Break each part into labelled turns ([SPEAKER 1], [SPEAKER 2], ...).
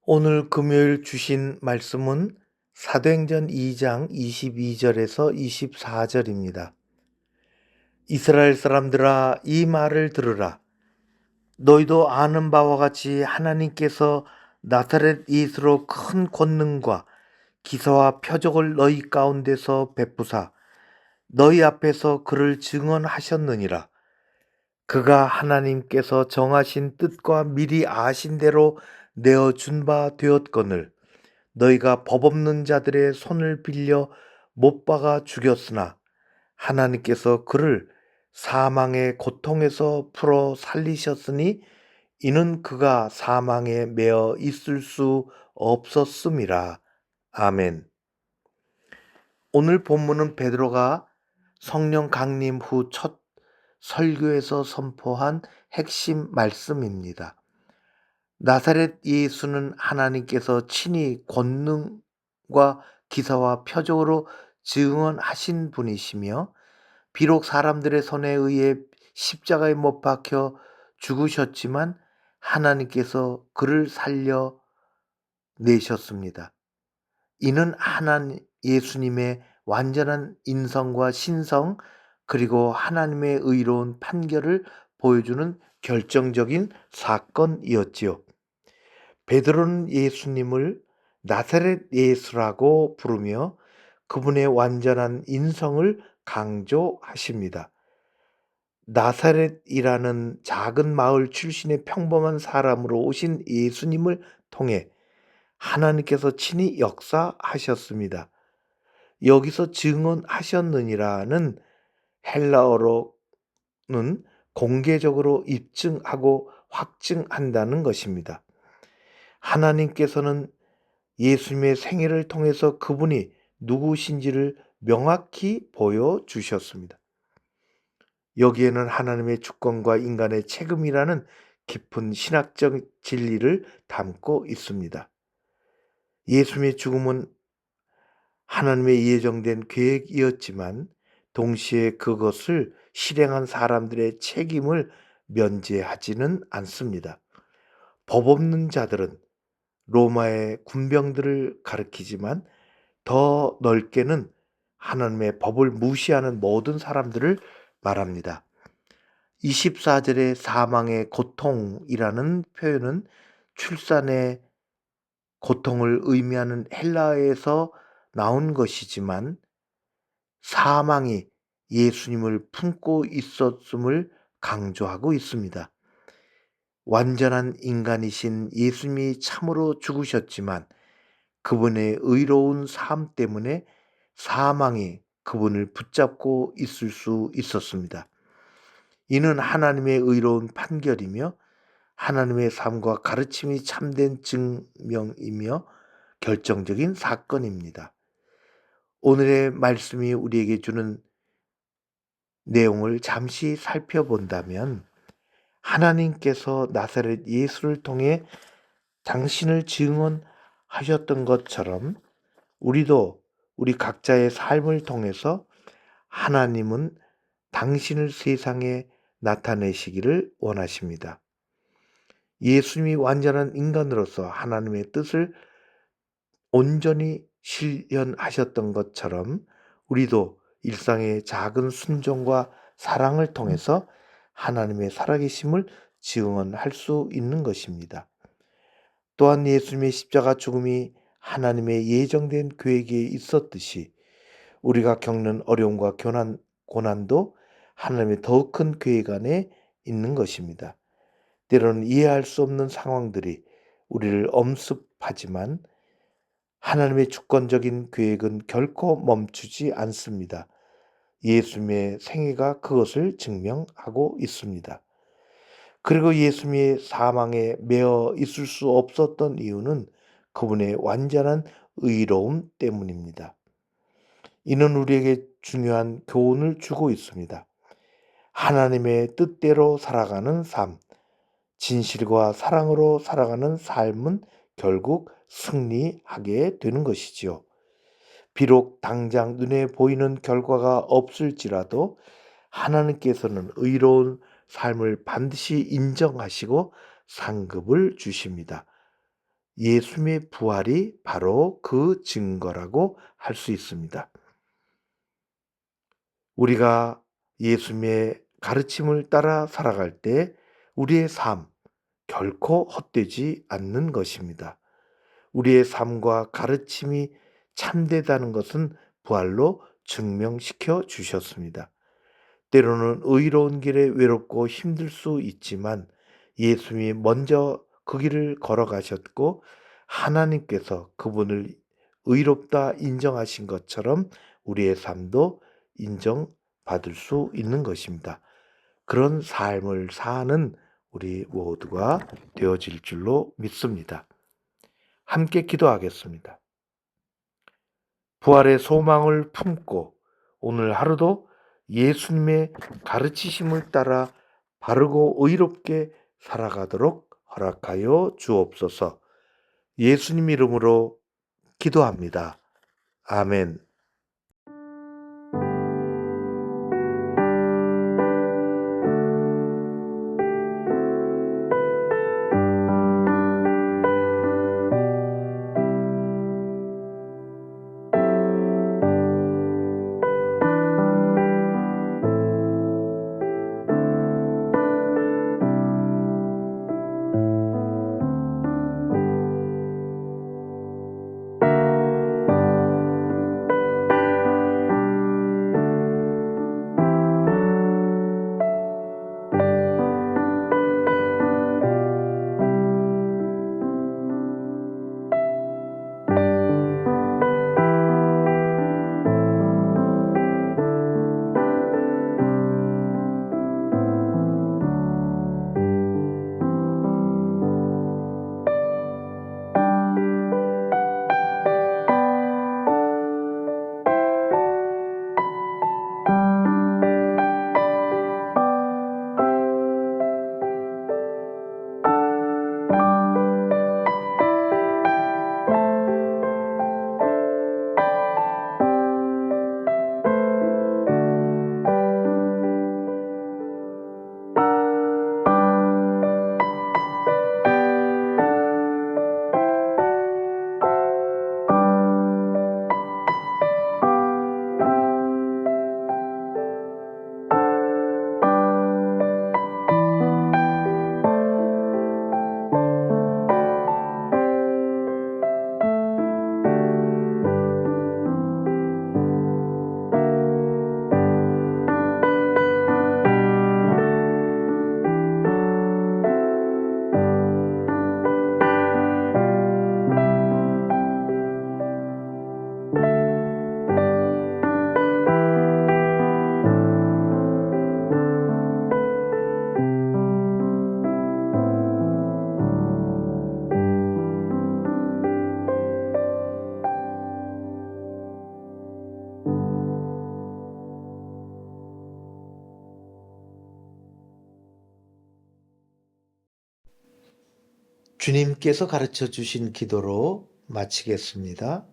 [SPEAKER 1] 오늘 금요일 주신 말씀은 사도행전 2장 22절에서 24절입니다. 이스라엘 사람들아 이 말을 들으라. 너희도 아는 바와 같이 하나님께서 나사렛 예수로 큰 권능과 기사와 표적을 너희 가운데서 베푸사 너희 앞에서 그를 증언하셨느니라. 그가 하나님께서 정하신 뜻과 미리 아신 대로 내어준 바 되었거늘 너희가 법 없는 자들의 손을 빌려 못 박아 죽였으나 하나님께서 그를 사망의 고통에서 풀어 살리셨으니 이는 그가 사망에 매어 있을 수 없었음이라. 아멘. 오늘 본문은 베드로가 성령 강림 후 첫 설교에서 선포한 핵심 말씀입니다. 나사렛 예수는 하나님께서 친히 권능과 기사와 표적으로 증언하신 분이시며 비록 사람들의 손에 의해 십자가에 못 박혀 죽으셨지만 하나님께서 그를 살려 내셨습니다. 이는 예수님의 완전한 인성과 신성 그리고 하나님의 의로운 판결을 보여주는 결정적인 사건이었지요. 베드로는 예수님을 나사렛 예수라고 부르며 그분의 완전한 인성을 강조하십니다. 나사렛이라는 작은 마을 출신의 평범한 사람으로 오신 예수님을 통해 하나님께서 친히 역사하셨습니다. 여기서 증언하셨느니라는 헬라어로는 공개적으로 입증하고 확증한다는 것입니다. 하나님께서는 예수님의 생애를 통해서 그분이 누구신지를 명확히 보여주셨습니다. 여기에는 하나님의 주권과 인간의 책임이라는 깊은 신학적 진리를 담고 있습니다. 예수님의 죽음은 하나님의 예정된 계획이었지만 동시에 그것을 실행한 사람들의 책임을 면제하지는 않습니다. 법 없는 자들은 로마의 군병들을 가리키지만 더 넓게는 하나님의 법을 무시하는 모든 사람들을 말합니다. 24절의 사망의 고통이라는 표현은 출산의 고통을 의미하는 헬라어에서 나온 것이지만 사망이 예수님을 품고 있었음을 강조하고 있습니다. 완전한 인간이신 예수님이 참으로 죽으셨지만 그분의 의로운 삶 때문에 사망이 그분을 붙잡고 있을 수 있었습니다. 이는 하나님의 의로운 판결이며 하나님의 삶과 가르침이 참된 증명이며 결정적인 사건입니다. 오늘의 말씀이 우리에게 주는 내용을 잠시 살펴본다면 하나님께서 나사렛 예수를 통해 당신을 증언하셨던 것처럼 우리도 우리 각자의 삶을 통해서 하나님은 당신을 세상에 나타내시기를 원하십니다. 예수님이 완전한 인간으로서 하나님의 뜻을 온전히 실현하셨던 것처럼 우리도 일상의 작은 순종과 사랑을 통해서 하나님의 살아계심을 증언할 수 있는 것입니다. 또한 예수님의 십자가 죽음이 하나님의 예정된 계획에 있었듯이 우리가 겪는 어려움과 고난도 하나님의 더 큰 계획 안에 있는 것입니다. 때로는 이해할 수 없는 상황들이 우리를 엄습하지만 하나님의 주권적인 계획은 결코 멈추지 않습니다. 예수님의 생애가 그것을 증명하고 있습니다. 그리고 예수님의 사망에 매어 있을 수 없었던 이유는 그분의 완전한 의로움 때문입니다. 이는 우리에게 중요한 교훈을 주고 있습니다. 하나님의 뜻대로 살아가는 삶, 진실과 사랑으로 살아가는 삶은 결국 승리하게 되는 것이지요. 비록 당장 눈에 보이는 결과가 없을지라도 하나님께서는 의로운 삶을 반드시 인정하시고 상급을 주십니다. 예수님의 부활이 바로 그 증거라고 할 수 있습니다. 우리가 예수님의 가르침을 따라 살아갈 때 우리의 삶 결코 헛되지 않는 것입니다. 우리의 삶과 가르침이 참되다는 것은 부활로 증명시켜 주셨습니다. 때로는 의로운 길에 외롭고 힘들 수 있지만 예수님이 먼저 그 길을 걸어가셨고 하나님께서 그분을 의롭다 인정하신 것처럼 우리의 삶도 인정받을 수 있는 것입니다. 그런 삶을 사는 우리 모두가 되어질 줄로 믿습니다. 함께 기도하겠습니다. 부활의 소망을 품고 오늘 하루도 예수님의 가르치심을 따라 바르고 의롭게 살아가도록 허락하여 주옵소서. 예수님 이름으로 기도합니다. 아멘. 주님께서 가르쳐 주신 기도로 마치겠습니다.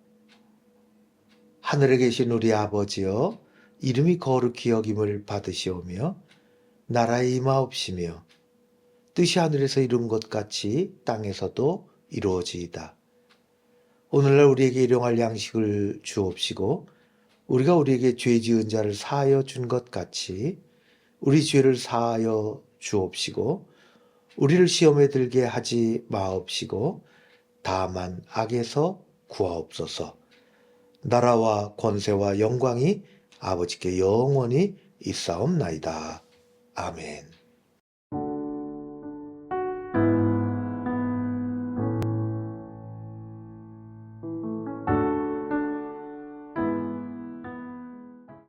[SPEAKER 1] 하늘에 계신 우리 아버지여, 이름이 거룩히 여김을 받으시오며 나라의 임하옵시며 뜻이 하늘에서 이룬 것 같이 땅에서도 이루어지이다. 오늘날 우리에게 일용할 양식을 주옵시고 우리가 우리에게 죄 지은 자를 사하여 준 것 같이 우리 죄를 사하여 주옵시고 우리를 시험에 들게 하지 마옵시고 다만 악에서 구하옵소서. 나라와 권세와 영광이 아버지께 영원히 있사옵나이다. 아멘.